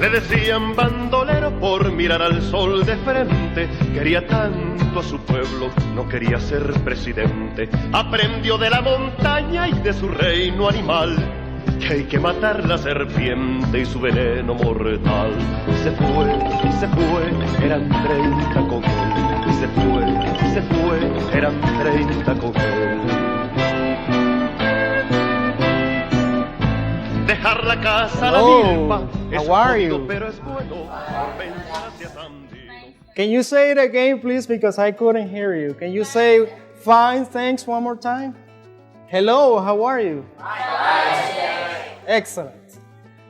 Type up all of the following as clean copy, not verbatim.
Le decían bandolero por mirar al sol de frente. Quería tanto a su pueblo, no quería ser presidente. Aprendió de la montaña y de su reino animal que hay que matar la serpiente y su veneno mortal. Se fue, eran 30 con él. Y se fue, eran 30 con él. Dejar la casa, la milpa, es jodido, pero es bueno por pensar hacia Sandino. Can you say it again, please, because I couldn't hear you? Can you say fine, thanks one more time? Hello, how are you? Excellent.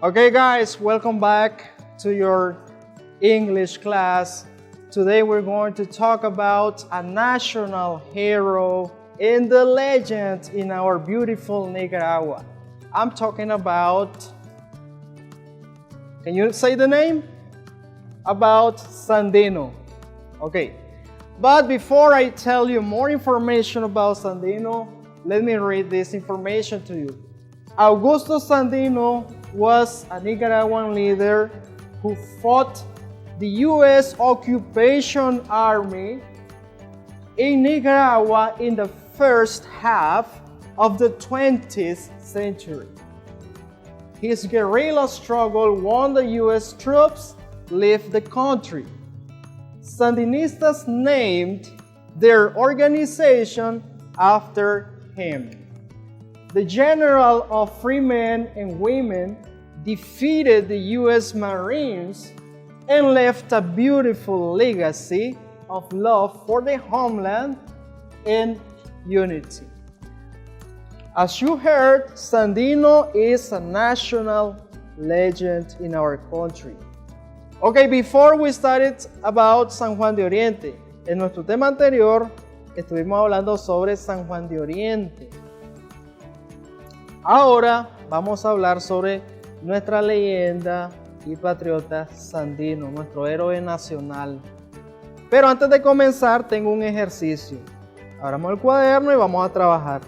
Okay, guys, welcome back to your English class. Today we're going to talk about a national hero in the legend in our beautiful Nicaragua. I'm talking about, can you say the name? About Sandino. Okay, but before I tell you more information about Sandino, let me read this information to you. Augusto Sandino was a Nicaraguan leader who fought the U.S. occupation army in Nicaragua in the first half of the 20th century. His guerrilla struggle won the U.S. troops leave the country. Sandinistas named their organization after him. The general of free men and women defeated the U.S. Marines and left a beautiful legacy of love for the homeland and unity. As you heard, Sandino is a national legend in our country. Okay, before we started about San Juan de Oriente, en nuestro tema anterior estuvimos hablando sobre San Juan de Oriente. Ahora vamos a hablar sobre nuestra leyenda y patriota Sandino, nuestro héroe nacional. Pero antes de comenzar tengo un ejercicio. Abramos el cuaderno y vamos a trabajar.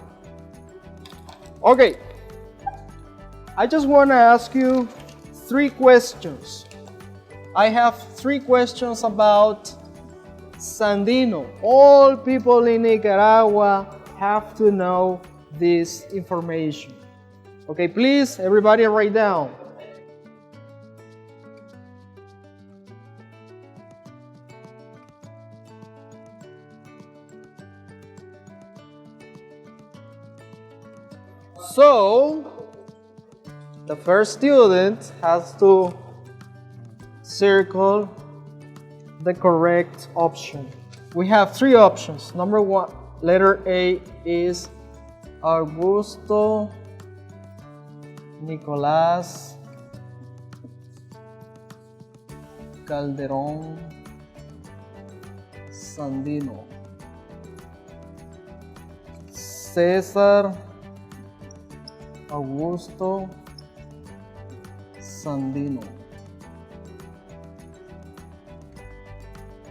Okay, I just want to ask you 3 questions. I have 3 questions about Sandino. All people in Nicaragua have to know this information. Okay, please, everybody write down. So, the first student has to circle the correct option. We have 3 options. Number 1, letter A is Augusto Nicolás Calderón Sandino. César Augusto Sandino.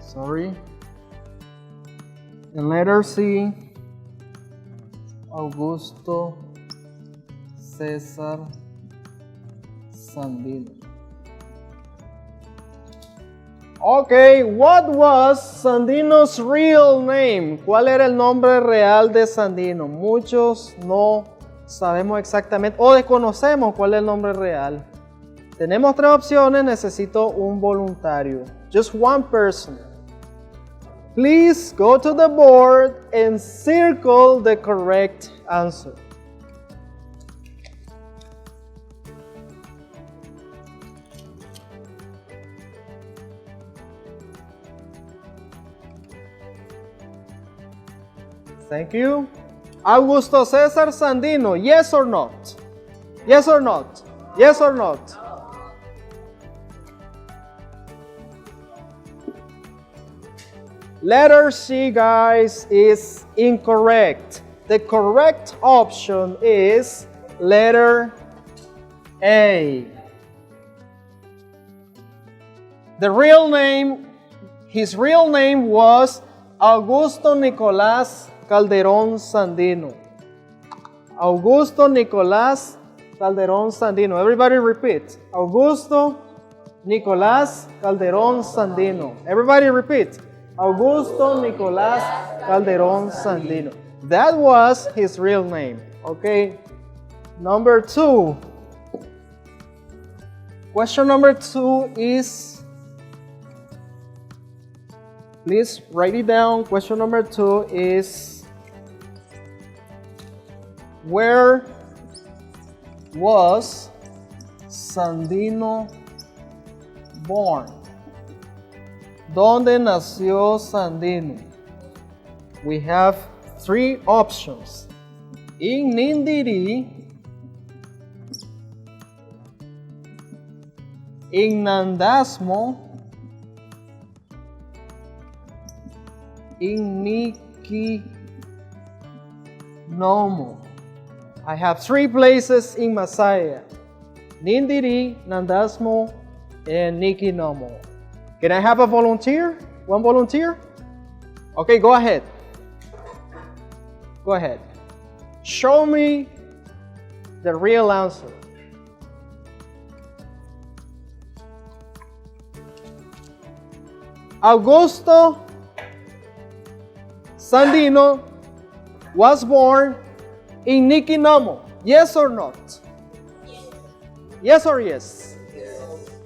Sorry. And letter C, Augusto César Sandino. Okay, what was Sandino's real name? ¿Cuál era el nombre real de Sandino? Muchos no sabemos exactamente o desconocemos cuál es el nombre real. Tenemos 3 opciones, necesito un voluntario. Just one person. Please go to the board and circle the correct answer. Thank you. Augusto César Sandino, yes or not? Yes or not? Yes or not? Letter C, guys, is incorrect. The correct option is letter A. The real name, his real name was Augusto Nicolás Calderón Sandino. Augusto Nicolás Calderón Sandino. Everybody repeat. Augusto Nicolás Calderón Sandino. Everybody repeat. Augusto Nicolás Calderón Sandino. That was his real name. Okay. Number 2. Question number 2 is, please write it down. Question number 2 is, where was Sandino born? ¿Dónde nació Sandino? We have 3 options. In Nindiri, in Nandasmo, in Nikinomo. I have 3 places in Masaya: Nindiri, Nandasmo, and Nikinomo. Can I have a volunteer? One volunteer? Okay, go ahead. Go ahead. Show me the real answer. Augusto Sandino was born in Nikinomo. Yes or not? Yes or yes?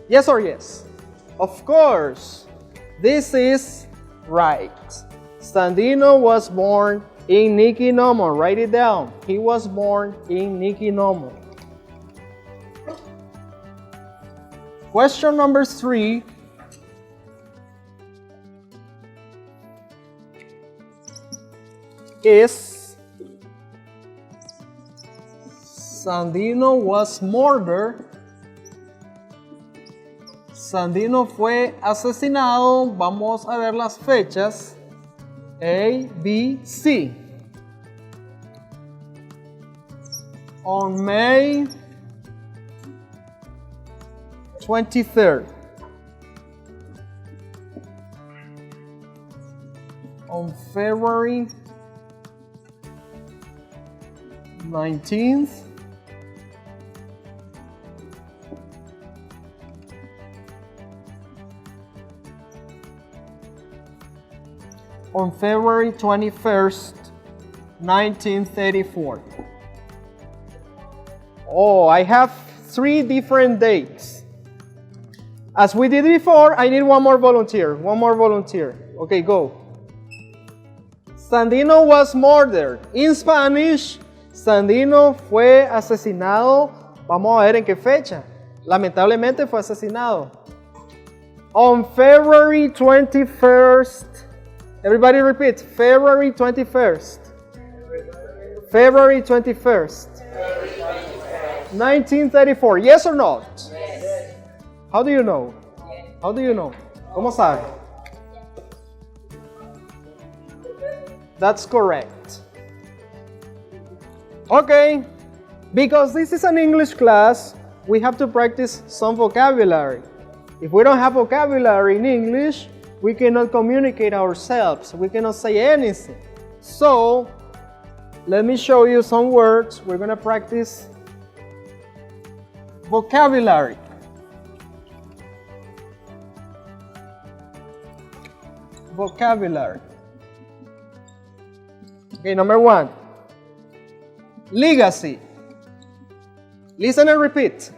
Yes or yes? Of course. This is right. Sandino was born in Nikinomo. Write it down. He was born in Nikinomo. Question number 3. Is Sandino was murdered. Sandino fue asesinado. Vamos a ver las fechas. A, B, C. On May 23rd. On February 19th. On February 21st, 1934. Oh, I have 3 different dates. As we did before, I need one more volunteer. One more volunteer. Okay, go. Sandino was murdered. In Spanish, Sandino fue asesinado. Vamos a ver en qué fecha. Lamentablemente fue asesinado. On February 21st. Everybody repeat. February 21st. February 21st. 1934. Yes or not? Yes. How do you know? How do you know? ¿Cómo sabe? That's correct. Okay. Because this is an English class, we have to practice some vocabulary. If we don't have vocabulary in English, we cannot communicate ourselves. We cannot say anything. So, let me show you some words. We're going to practice vocabulary. Vocabulary. Okay, number 1. Legacy. Listen and repeat.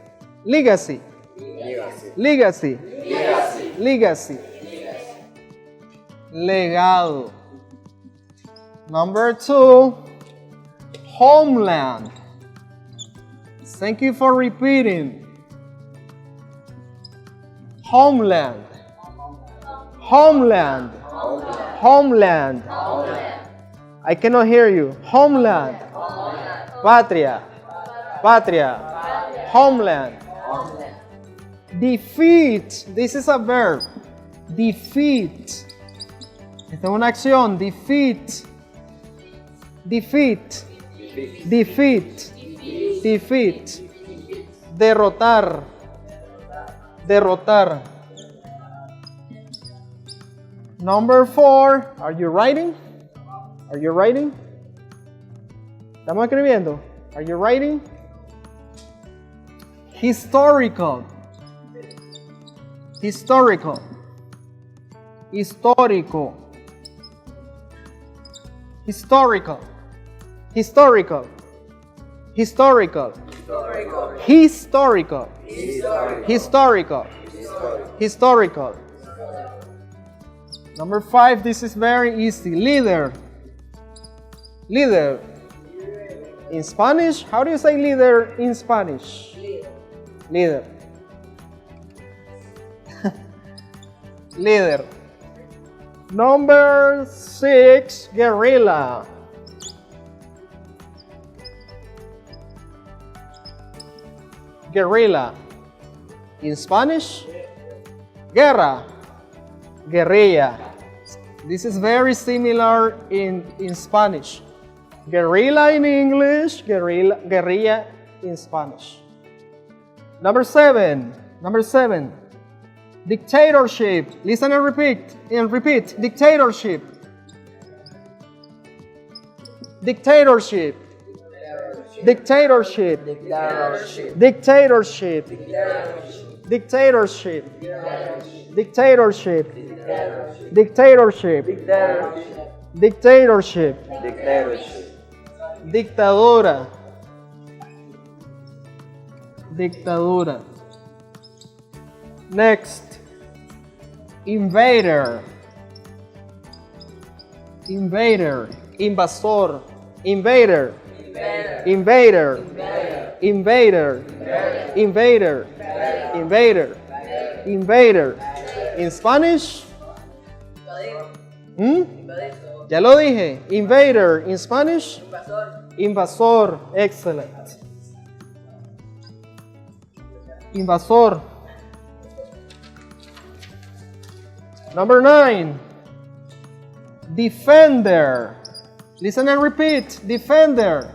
Legacy. Legacy. Legacy. Legacy. Legacy. Legado. Number 2. Homeland. Thank you for repeating. Homeland. Homeland. Homeland. I cannot hear you. Homeland. Patria. Patria. Homeland. Defeat. This is a verb. Defeat. Esta es una acción. Defeat. Defeat. Defeat. Defeat. Derrotar. Derrotar. Number 4. Are you writing? Are you writing? ¿Estamos escribiendo? Are you writing? Historical. Historical. Histórico. Historical. Historical. Historical. Historical. Historical. Historical. Number 5, this is very easy. Líder. Líder. In Spanish, how do you say líder in Spanish? Líder. Líder. Number 6, guerrilla. Guerrilla. In Spanish, guerra. Guerrilla. This is very similar in Spanish. Guerrilla in English, guerrilla in Spanish. Number 7. Dictatorship. Listen and repeat. Dictatorship. Dictatorship. Dictatorship. Dictatorship. Dictatorship. Dictatorship. Dictatorship. Dictatorship. Dictadura. Dictadura. Next. Invader. Invader. Invasor. Invader. Invader. Invader. Invader. Invader. Invader. In Spanish? Ya lo dije. Invader. In Spanish? Invasor. Excellent. Invasor. Number 9. Defender. Listen and repeat. Defender.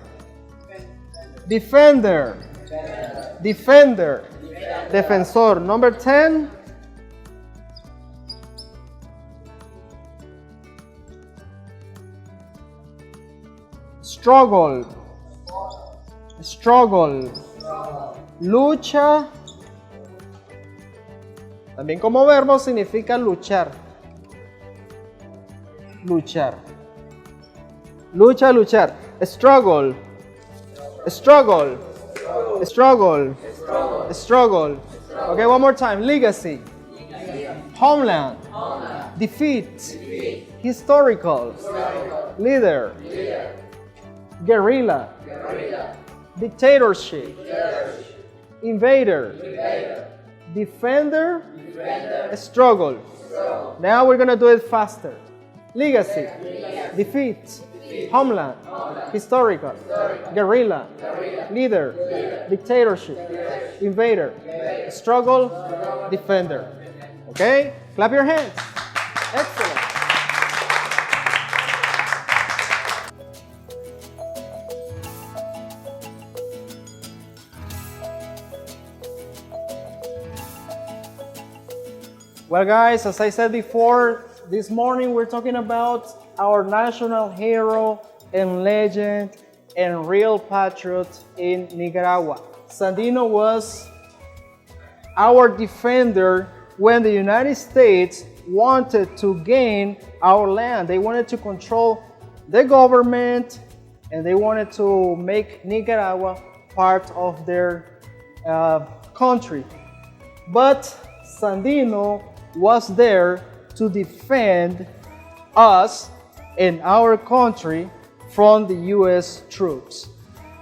Defender. Defender. Defensor. Number 10. Struggle. Struggle. Lucha. También como verbo significa luchar. Luchar. Lucha, luchar. Struggle. Struggle. Struggle. Struggle. Okay, one more time. Legacy. Homeland. Defeat. Historical. Leader. Guerrilla. Dictatorship. Invader. Defender. Struggle. Now we're gonna do it faster. Legacy. Defeat. Homeland. Historical. Guerrilla. Leader. Dictatorship. Invader. Struggle. Defender. Okay? Clap your hands. Excellent. Well, guys, as I said before, this morning we're talking about our national hero and legend and real patriot in Nicaragua. Sandino was our defender when the United States wanted to gain our land. They wanted to control the government and they wanted to make Nicaragua part of their country. But Sandino was there to defend us and our country from the U.S. troops.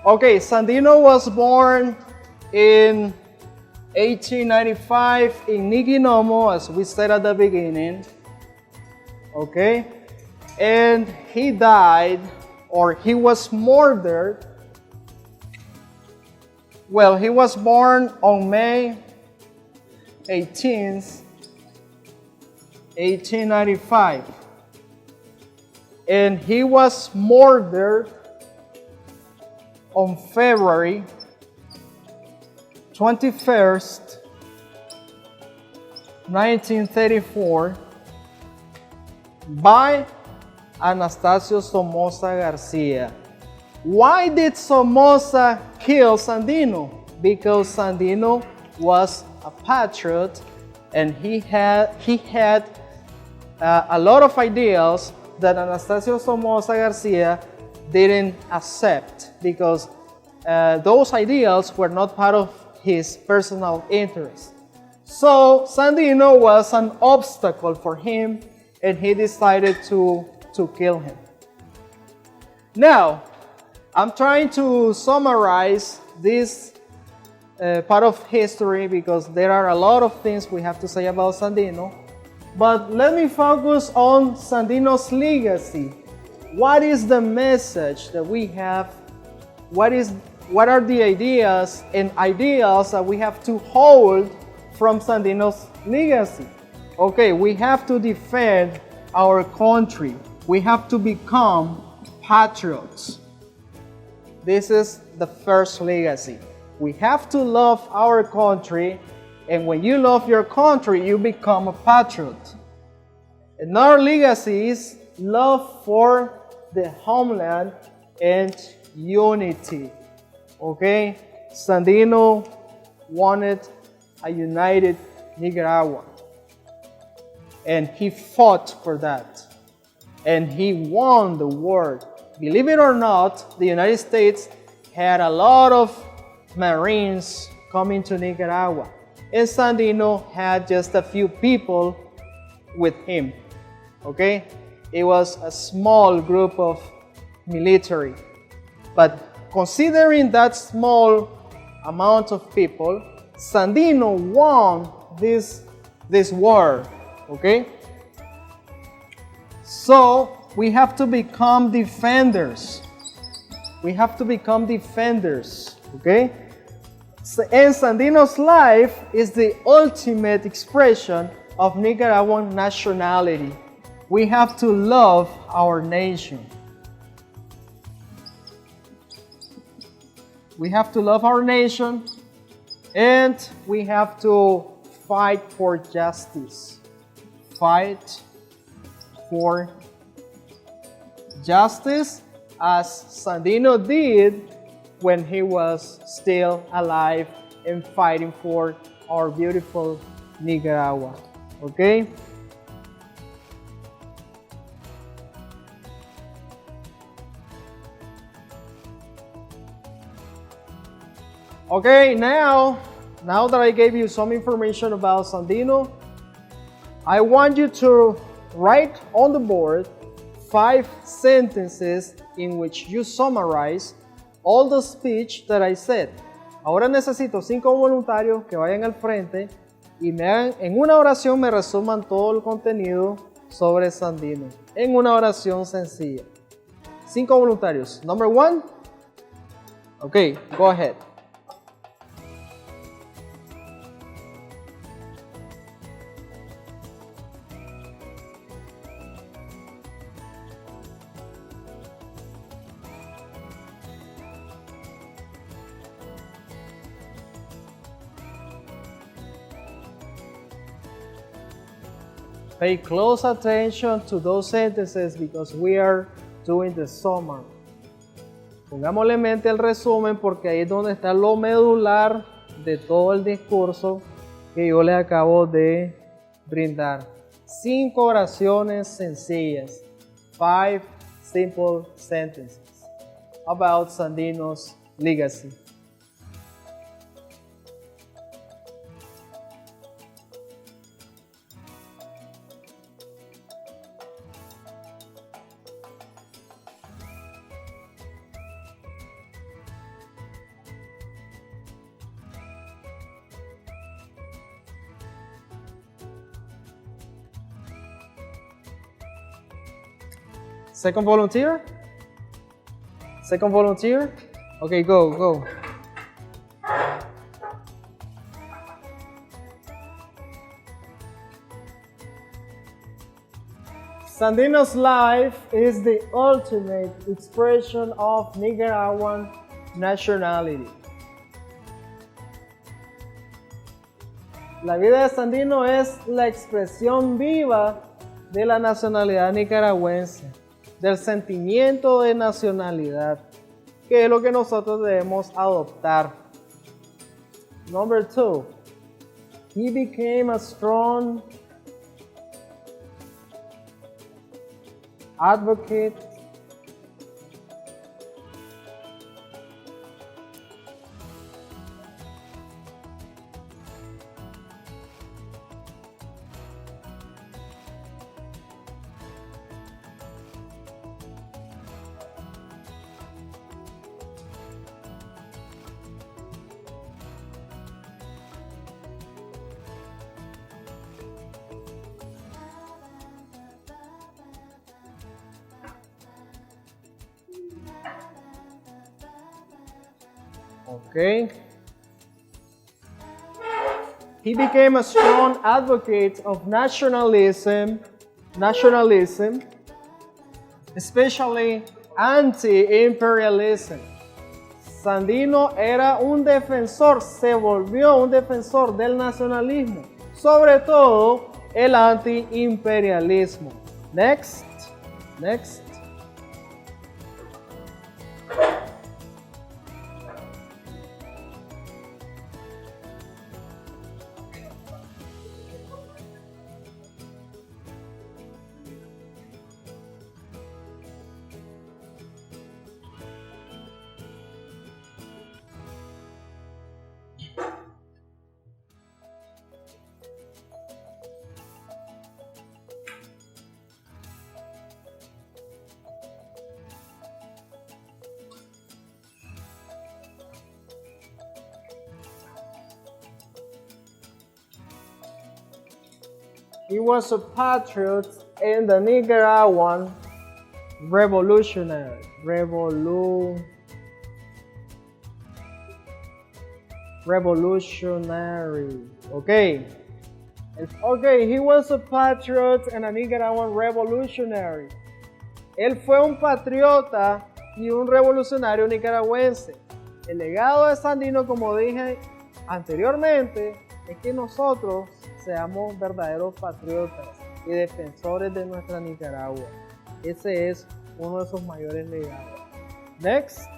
Okay, Sandino was born in 1895 in Niginomo, as we said at the beginning. Okay, and he died, or he was murdered. Well, he was born on May 18th, 1895, and he was murdered on February 21st, 1934 by Anastasio Somoza Garcia. Why did Somoza kill Sandino? Because Sandino was a patriot and he had a lot of ideals that Anastasio Somoza Garcia didn't accept because those ideals were not part of his personal interest. So Sandino was an obstacle for him, and he decided to kill him. Now, I'm trying to summarize this part of history because there are a lot of things we have to say about Sandino. But let me focus on Sandino's legacy. What is the message that we have? What are the ideas and ideals that we have to hold from Sandino's legacy? Okay, we have to defend our country. We have to become patriots. This is the first legacy. We have to love our country, and when you love your country, you become a patriot. Another legacy is love for the homeland and unity. Okay? Sandino wanted a united Nicaragua, and he fought for that, and he won the war. Believe it or not, the United States had a lot of Marines coming to Nicaragua, and Sandino had just a few people with him. Okay? It was a small group of military, but considering that small amount of people, Sandino won this war. Okay? So we have to become defenders. We have to become defenders. Okay? And Sandino's life is the ultimate expression of Nicaraguan nationality. We have to love our nation. We have to love our nation, and we have to fight for justice. Fight for justice as Sandino did when he was still alive and fighting for our beautiful Nicaragua. Okay? Okay, now that I gave you some information about Sandino, I want you to write on the board 5 sentences in which you summarize all the speech that I said. Ahora necesito 5 voluntarios que vayan al frente y me hagan, en una oración me resuman todo el contenido sobre Sandino. En una oración sencilla. 5 voluntarios. Number 1. Okay, go ahead. Pay close attention to those sentences because we are doing the summary. Pongámosle en mente el resumen porque ahí es donde está lo medular de todo el discurso que yo le acabo de brindar. 5 oraciones sencillas. 5 simple sentences about Sandino's legacy. Second volunteer? Second volunteer? Okay, go. Sandino's life is the ultimate expression of Nicaraguan nationality. La vida de Sandino es la expresión viva de la nacionalidad nicaragüense, del sentimiento de nacionalidad, que es lo que nosotros debemos adoptar. Number 2, He became a strong advocate Okay. He became a strong advocate of nationalism, especially anti-imperialism. Sandino era un defensor, se volvió un defensor del nacionalismo, sobre todo el anti-imperialismo. Next. He was a patriot in the Nicaraguan revolutionary. Okay. Okay, he was a patriot and a Nicaraguan revolutionary. Él fue un patriota y un revolucionario nicaragüense. El legado de Sandino, como dije anteriormente, es que nosotros seamos verdaderos patriotas y defensores de nuestra Nicaragua. Ese es uno de sus mayores legados. Next.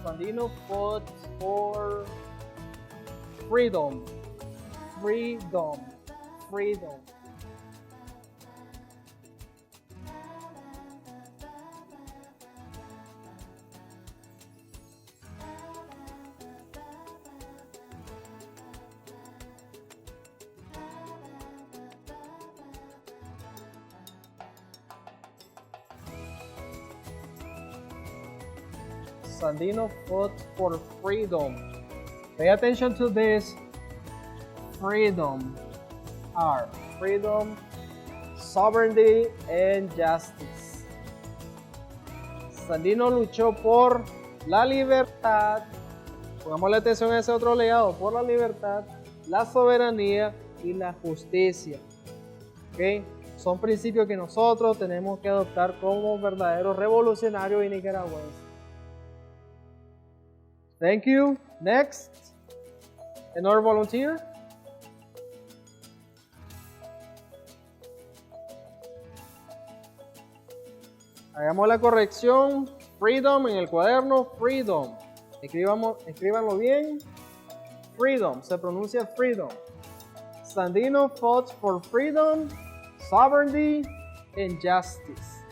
Sandino fought for freedom. Sandino fought for freedom. Pay attention to this. Freedom. Freedom, sovereignty, and justice. Sandino luchó por la libertad. Pongámosle atención a ese otro legado. Por la libertad, la soberanía y la justicia. ¿Okay? Son principios que nosotros tenemos que adoptar como verdaderos revolucionarios y nicaragüenses. Thank you. Next. Another volunteer. Hagamos la corrección. Freedom en el cuaderno. Freedom. Escríbanlo bien. Freedom. Se pronuncia freedom. Sandino fought for freedom, sovereignty, and justice.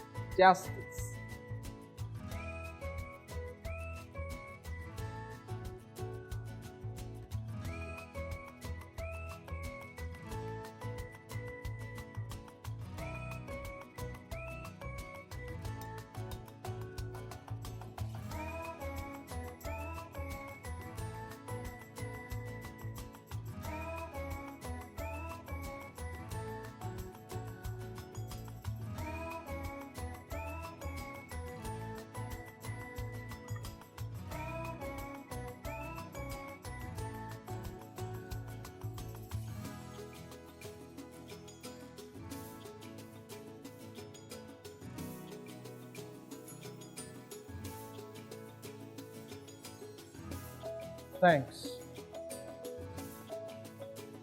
Thanks.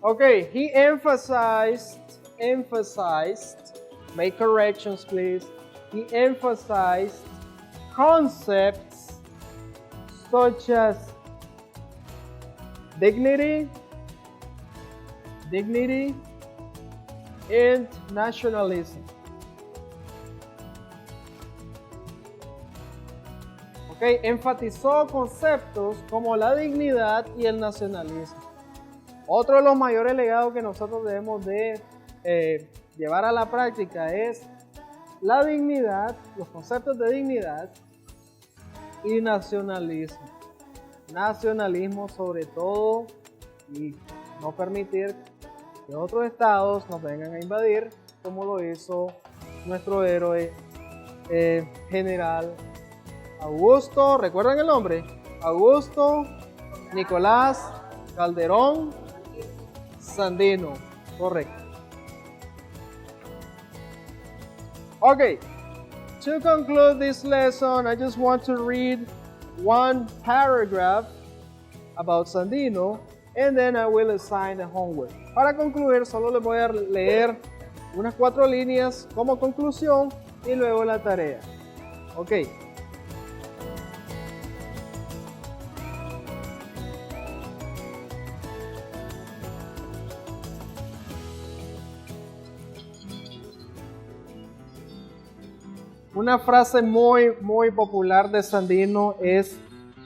Okay, he emphasized, make corrections please. He emphasized concepts such as dignity, and nationalism. Okay, enfatizó conceptos como la dignidad y el nacionalismo. Otro de los mayores legados que nosotros debemos de llevar a la práctica es la dignidad, los conceptos de dignidad y nacionalismo. Nacionalismo sobre todo, y no permitir que otros estados nos vengan a invadir como lo hizo nuestro héroe general Augusto, ¿recuerdan el nombre? Augusto Nicolás Calderón Sandino, correcto. Okay, to conclude this lesson, I just want to read one paragraph about Sandino, and then I will assign the homework. Para concluir, solo les voy a leer unas 4 líneas como conclusión y luego la tarea. Ok. Una frase muy popular de Sandino es: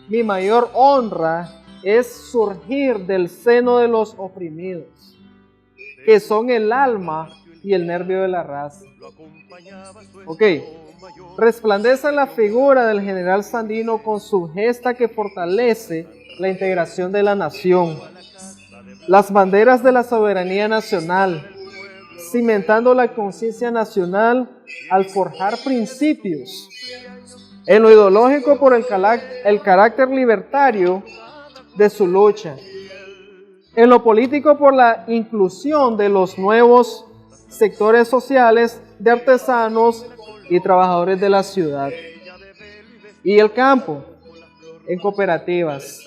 mi mayor honra es surgir del seno de los oprimidos, que son el alma y el nervio de la raza. Ok, resplandece la figura del general Sandino con su gesta que fortalece la integración de la nación, las banderas de la soberanía nacional, cimentando la conciencia nacional al forjar principios. En lo ideológico por el carácter libertario de su lucha. En lo político por la inclusión de los nuevos sectores sociales de artesanos y trabajadores de la ciudad. Y el campo, en cooperativas.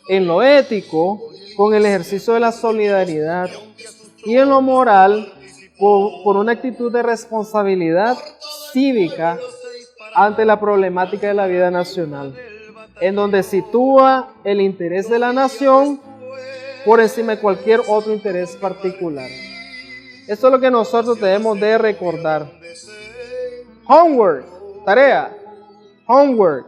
En lo ético, con el ejercicio de la solidaridad. Y en lo moral, por una actitud de responsabilidad cívica ante la problemática de la vida nacional, en donde sitúa el interés de la nación por encima de cualquier otro interés particular. Esto es lo que nosotros debemos de recordar. Homework, tarea, homework.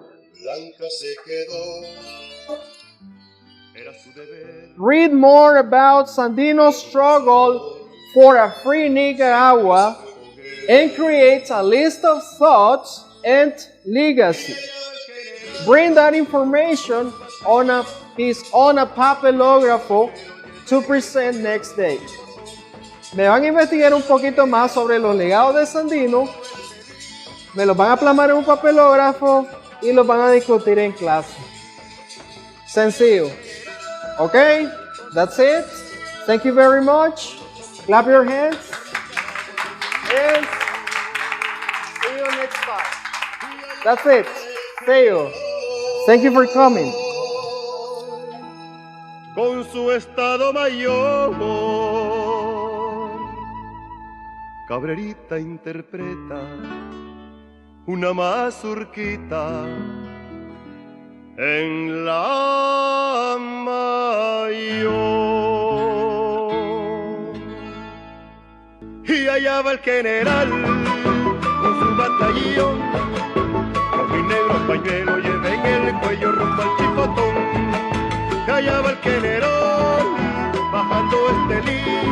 Read more about Sandino's struggle for a free Nicaragua and create a list of thoughts and legacy. Bring that information on a papelógrafo to present next day. Me van a investigar un poquito más sobre los legados de Sandino, me los van a plasmar en un papelógrafo y los van a discutir en clase. Sencillo. Ok, that's it. Thank you very much. Clap your hands. And see you next time. That's it. See you. Thank you for coming. Con su estado mayor, Cabrerita interpreta una mazurquita en la mayor. Y allá va el general con su batallón, rojo y negro pañuelo lleva en el cuello rumbo al chicotón. Y allá va el general bajando este lío,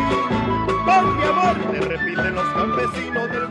con mi amor le repiten los campesinos del